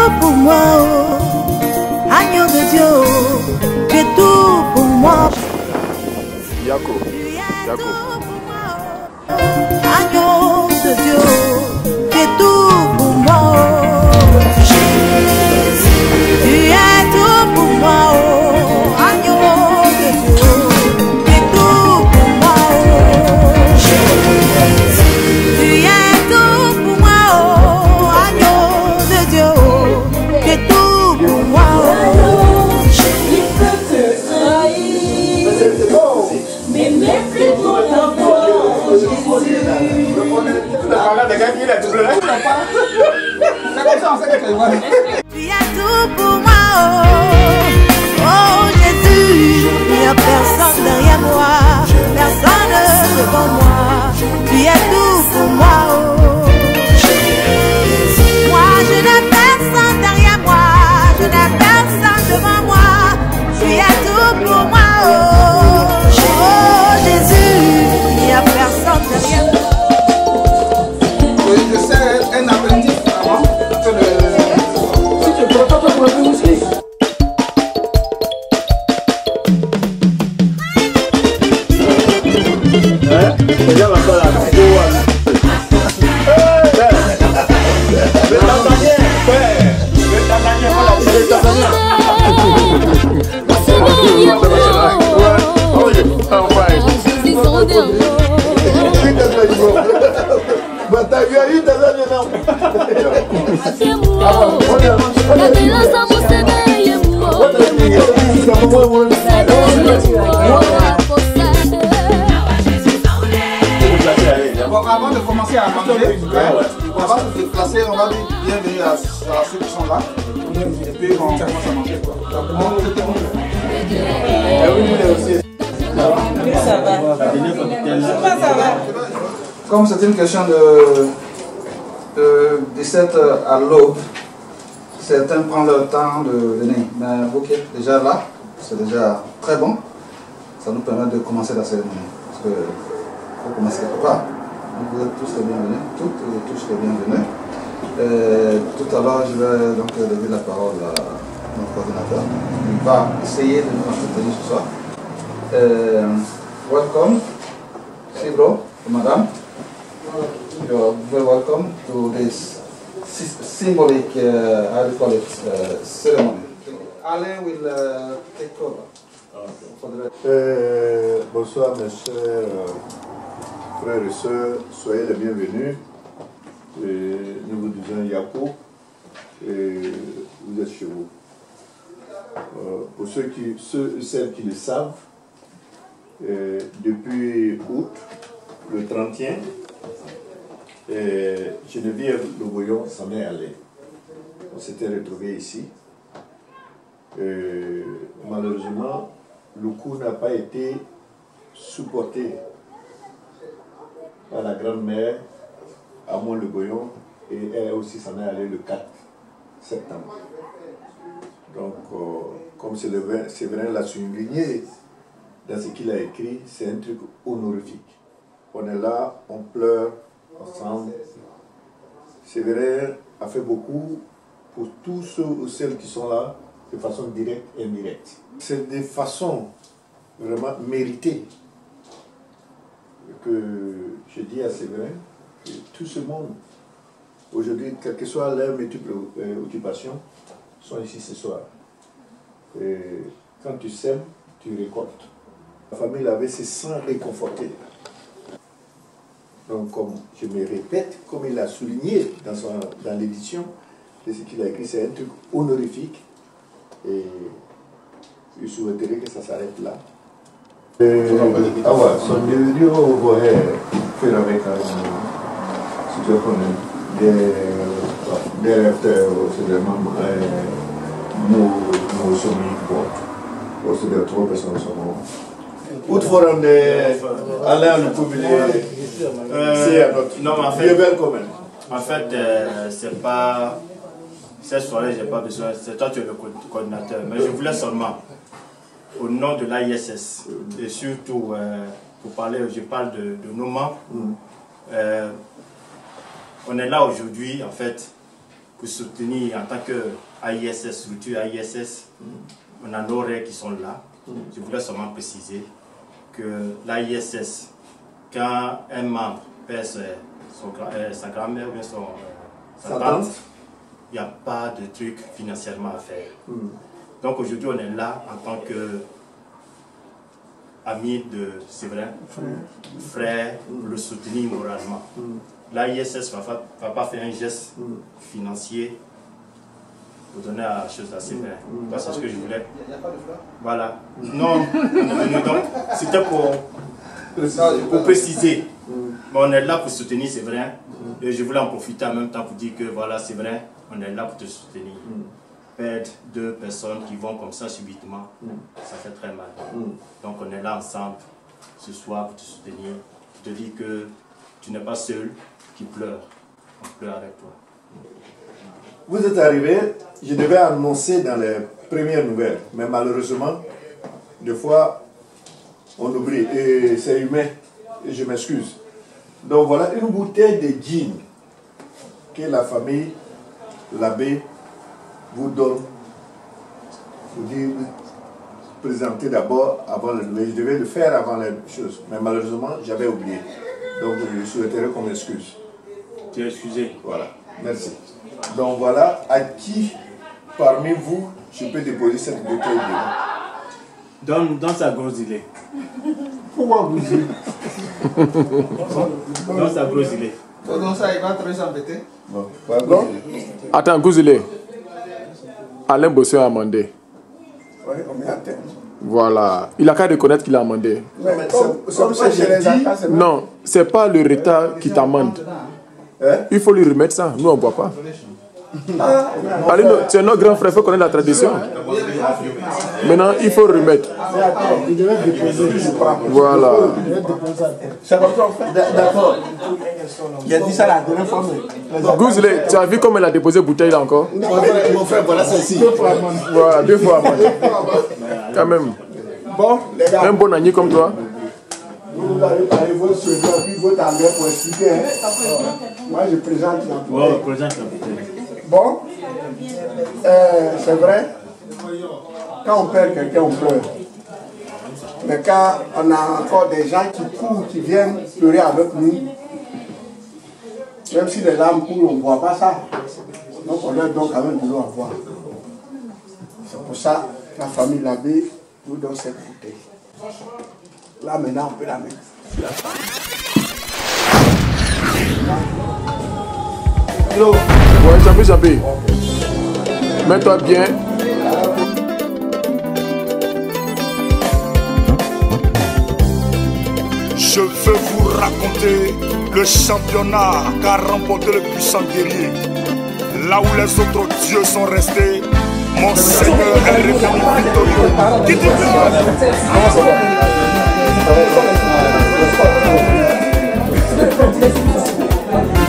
tout pour moi, oh. Agneau de Dieu, tu es tout pour moi. Yako. Agneau de Dieu, tu es tout pour moi, oh. Tu es tout pour moi, oh. Agneau de Dieu, tu es tout pour moi, oh. Tu es tout pour moi, oh. Agneau de Dieu, tu es tout pour moi, oh. Mais merci pour tu es tout pour moi, oh, oh Jésus. Il n'y a personne derrière moi, personne devant moi. Tu es tout pour moi, oh. Moi je n'ai personne derrière moi, je n'ai personne devant moi. Tu es tout pour moi, oh, oh Jésus. Il n'y a personne derrière moi. Je sais un apprenti avant que si tu peux pas pour le aussi. Déjà ma soeur là. Le Tanzanien, avant de commencer à manger, avant de se placer, on va dire bienvenue à ceux qui sont là. Et puis on commence à manger. Ça va. Comme c'est une question de 17 à l'aube, certains prennent leur temps de venir. Mais ok, déjà là, c'est déjà très bon. Ça nous permet de commencer la cérémonie. Parce que faut commencer quelque part. Donc vous êtes tous les bienvenus, toutes et tous les bienvenus. Tout à l'heure, je vais donc donner la parole à notre coordinateur. Il va essayer de nous entretenir ce soir. Welcome, Sibro, madame. You're very welcome to this symbolic, how do you call it, ceremony. Alain will take over. Bonsoir mes chers frères et sœurs, soyez les bienvenus. Nous vous disons Yako et vous êtes chez vous. Pour ceux et celles qui le savent, depuis août, le 31, Geneviève Le Voyant s'en est allée. On s'était retrouvés ici. Malheureusement, le coup n'a pas été supporté par la grand-mère Amon Le Voyant et elle aussi s'en est allée le 4 septembre. Donc, comme Séverin l'a souligné dans ce qu'il a écrit, c'est un truc honorifique. On est là, on pleure ensemble. Séverin a fait beaucoup pour tous ceux ou celles qui sont là de façon directe et indirecte. C'est des façons vraiment méritées que je dis à Séverin que tout ce monde, aujourd'hui, quelle que soit leur multiple occupation, sont ici ce soir. Et quand tu sèmes, tu récoltes. La famille l'avait se sent réconfortée. Donc, comme je me répète, comme il a souligné dans l'édition de ce qu'il a écrit, c'est un truc honorifique. Et je souhaiterais que ça s'arrête là. Alors, son vidéo, vous voyez, faire avec un des recteurs, c'est vraiment nous sommes aussi des trois personnes sont Outre de Alain le public, c'est à notre. Non, mais en fait, c'est pas. Cette soirée, j'ai pas besoin. C'est toi, tu es le coordinateur. Mais je voulais seulement, au nom de l'AISS, et surtout pour parler, je parle de nos membres. On est là aujourd'hui, en fait, pour soutenir en tant que AISS, structure AISS, on a nos règles qui sont là. Je voulais seulement préciser que l'AISS, quand un membre perd sa grand-mère ou sa tante, il n'y a pas de truc financièrement à faire. Donc aujourd'hui, on est là en tant que ami de Séverin, frère, pour le soutenir moralement. L'AISS ne va pas faire un geste financier pour donner la chose à Séverin. C'est ce que je voulais. Il n'y a pas de fleurs? Voilà. Non, donc c'était pour préciser. Mais on est là pour soutenir Séverin. Et je voulais en profiter en même temps pour dire que voilà, Séverin, on est là pour te soutenir. Perdre 2 personnes qui vont comme ça subitement, ça fait très mal. Donc on est là ensemble ce soir pour te soutenir, pour te dire que tu n'es pas seul qui pleure. On pleure avec toi. Vous êtes arrivé, je devais annoncer dans les premières nouvelles, mais malheureusement, des fois, on oublie, et c'est humain, et je m'excuse. Donc voilà une bouteille de gin que la famille, l'abbé, vous donne. Vous dire, présenter d'abord avant le nouvelle. Je devais le faire avant les choses, mais malheureusement, j'avais oublié. Donc je souhaiterais qu'on m'excuse. Tu es excusé. Voilà, merci. Donc voilà, à qui parmi vous je peux déposer cette bouteille dedans? Dans sa grosse île. Pourquoi vous dites? Dans sa grosse île. Donc ça, il va très s'embêter. Bon, voilà. Attends, Gouzilé. Alain Bossé a amendé. Oui, on met à terme. Voilà. Il a qu'à reconnaître qu'il a amendé. Mais comme ça, j'ai dit. Non, c'est pas le retard qui t'amende. Il faut lui remettre ça. Nous, on ne boit pas. Allez, tu es notre grand frère, il faut connaître la tradition. Maintenant, il faut remettre. Il devait déposer. Voilà. C'est comme ça, on fait. D'accord. J'ai dit ça la dernière fois. Gouzilé, tu as vu comme elle a déposé bouteille là encore? Mon frère, voilà celle-ci. Voilà, 2 fois amende. Quand même. Bon, les gars. Un bon agneau comme toi. Vous allez parler votre surnom, puis votre anglais pour expliquer. Moi, je présente la bouteille. Ouais, présente la bouteille. Bon, c'est vrai, quand on perd quelqu'un, on pleure. Mais quand on a encore des gens qui courent, qui viennent pleurer avec nous, même si les larmes coulent, on ne voit pas ça. Donc on leur donne quand même de l'eau à boire. C'est pour ça que la famille l'abbé nous donne cette bouteille. Là maintenant, on peut la mettre sur la table. Ouais, Jambé. Mets-toi bien. Je veux vous raconter le championnat qu'a remporté le puissant guerrier. Là où les autres dieux sont restés, mon Seigneur est revenu victorieux. Qui dit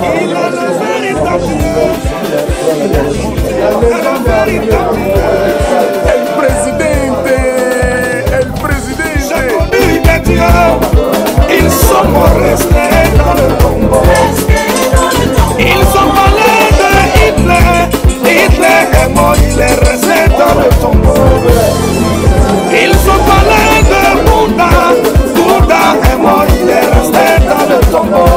il a le véritable El presidente. J'ai connu des dieux, ils sont restés dans le tombeau. Ils ont parlé de Hitler, Hitler est mort, il est resté dans le tombeau. Ils ont parlé de Bouddha, Bouddha est mort, il est resté dans le tombeau.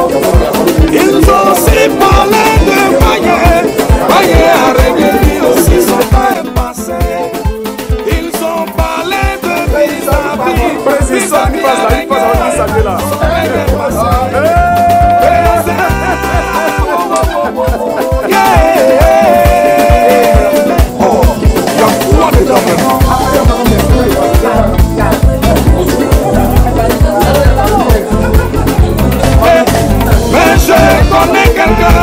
Ils ont aussi parlé de Maillet, Maillet a régné aussi son temps est passé. Ils ont parlé de Bisabi, Président, il passe là, il passe là. Mais je connais quelqu'un,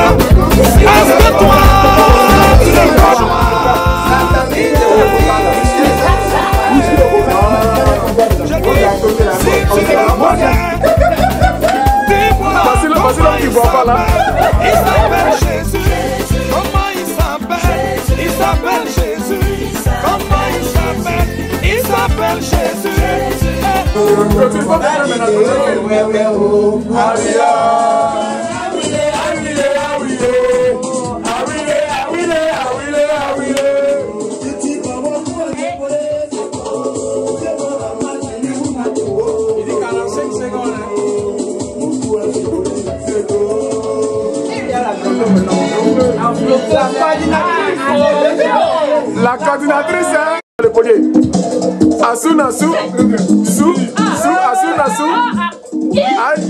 est-ce que toi tu le connais? Si tu le connais, dis-moi. Vas-y, tu vois pas là. Il s'appelle Jésus. Comment il s'appelle? Il s'appelle Jésus. Comment il s'appelle? Il s'appelle Jésus. Arrivé. La coordinatrice, hein? Le poignet. Assou, Nassou. Sou, Assou, Nassou. Aïe,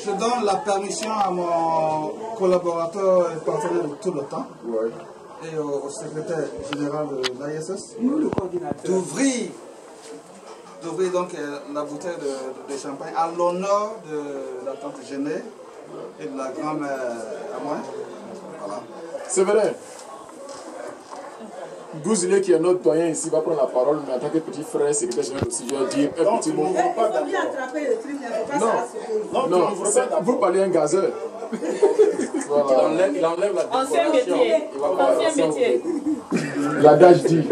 Je donne la permission à mon collaborateur et partenaire de tout le temps et au secrétaire général de l'ISS d'ouvrir donc la bouteille de champagne à l'honneur de la tante Géné et de la grand-mère à moi. Voilà. C'est vrai. Gouzilé, qui est notre doyen ici, va prendre la parole, mais en tant que petit frère, secrétaire général aussi, je vais dire un petit mot. Non, vous parlez un gazeur. Voilà. Il enlève la ancien métier. L'adage dit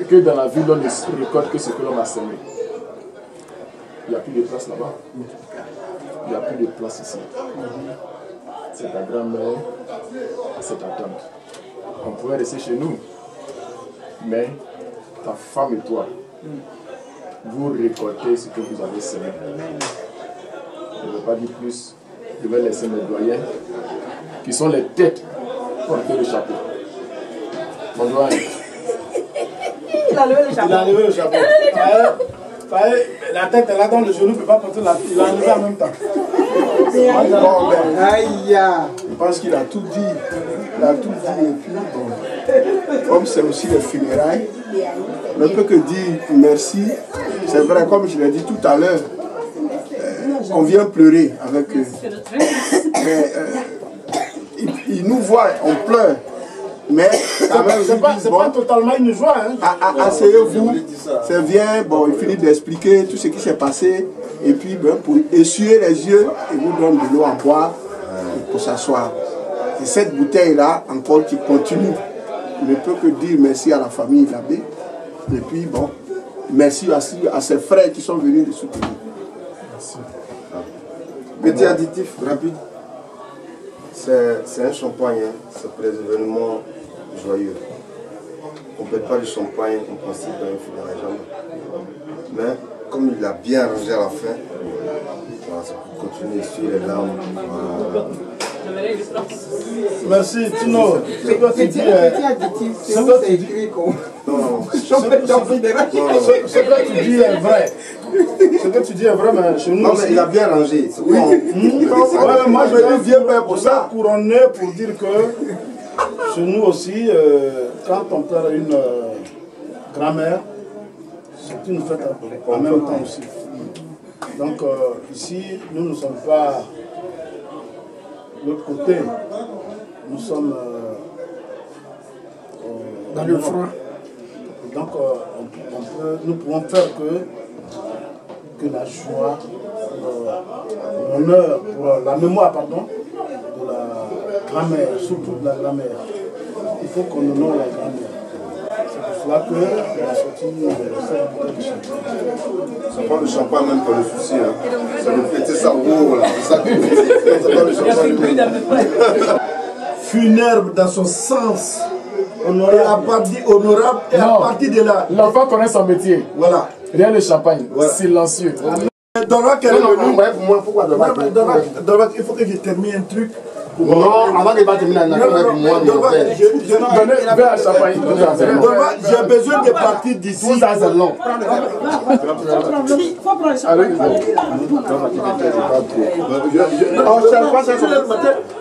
que dans la vie, l'on ne récolte que ce que l'on a semé. Il n'y a plus de place là-bas. Il n'y a plus de place ici. C'est ta grand-mère, c'est ta tante. On pourrait rester chez nous. Mais ta femme et toi, vous récoltez ce que vous avez semé. Je ne veux pas dire plus. Je vais laisser mes doyens, qui sont les têtes, porter le chapeau. Mon doyen. Il a levé le chapeau. Il a levé le chapeau. La tête est là dans le genou, il ne peut pas porter la tête. Il a levé en même temps. Bon, ben, aïe, je pense qu'il a tout dit. Il a tout dit. Et puis, bon, comme c'est aussi les funérailles, on ne peut que dire merci. C'est vrai, comme je l'ai dit tout à l'heure, on vient pleurer avec eux. Mais ils nous voient, on pleure. Mais quand même, c'est pas totalement une joie. Hein. Asseyez-vous, c'est bien, bon, il finit d'expliquer tout ce qui s'est passé. Et puis, ben, pour essuyer les yeux, il vous donne de l'eau à boire pour s'asseoir. Et cette bouteille-là, encore, qui continue. Je ne peux que dire merci à la famille Labé. Et puis, bon, merci à ses frères qui sont venus le soutenir. Merci. Petit additif rapide. C'est un champagne, hein. C'est pour les événements joyeux. On ne pète pas le champagne en principe dans une funéraille, jamais. Mais comme il a bien arrangé à la fin, voilà, c'est pour continuer sur les larmes. Voilà. Merci Tino. Ce que tu dis est écrit comme... Ce que tu dis est vrai. Ce que tu dis est vrai, mais chez nous non, aussi... mais il a bien rangé. Oui. Moi je viens pas pour ça. Couronné pour dire que chez nous aussi, quand on perd une grand-mère, c'est une fête en même temps aussi. Donc ici, nous ne sommes pas de l'autre côté. Nous sommes dans le froid. Donc nous pouvons faire que la joie, l'honneur, pour la mémoire pardon, de la grand-mère, surtout de la grand-mère. Il faut qu'on honore la grand-mère. C'est pour cela qu'on a sorti cette bouteille de champagne. Ça prend le champagne même pour le souci. Hein. Ça nous fêter ça haut là. C'est ça prend le champagne. Funèbre dans son sens. Honorable, honorable et à partir de là. L'enfant connaît son métier. Voilà. Rien le champagne. Voilà. Silencieux. Dorvac est revenu. Moi, pourquoi Dorvac? Il faut que je termine un truc. Non, avant qu'il va terminer un accord avec moi, j'ai besoin de partir d'ici. Ça, c'est long.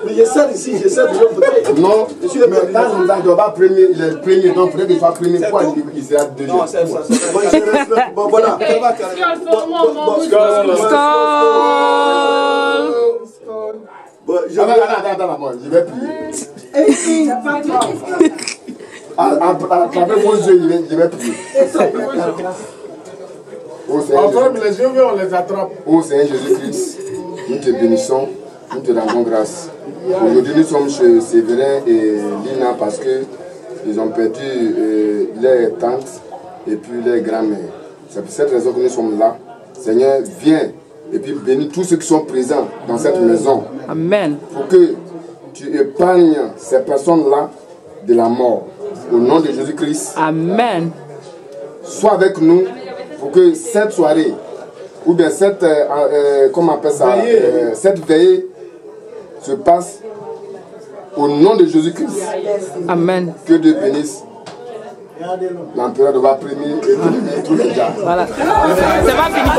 Mais je sers ici, je sers de l'autre côté. Non, mais quand on doit pas premier, il est le premier, donc il faudrait qu'il soit premier fois, il sera deuxième. Non, c'est ça. Bon, voilà. Bon, attends, je vais prier. À travers vos yeux, je vais prier. Enfin, les yeux, on les attrape. Ô Seigneur Jésus-Christ, nous te bénissons, nous te rendons grâce. Aujourd'hui, nous sommes chez Séverin et Lina parce qu'ils ont perdu leurs tantes et puis leurs grand-mères. C'est pour cette raison que nous sommes là. Seigneur, viens et puis bénis tous ceux qui sont présents dans cette maison. Amen. Pour que tu épargnes ces personnes-là de la mort. Au nom de Jésus-Christ. Amen. soit avec nous pour que cette soirée, ou bien cette, comment on appelle ça, cette veillée se passe au nom de Jésus-Christ. Amen. Que Dieu bénisse l'empereur de va premier et tous les gens. Voilà. Ça va finir.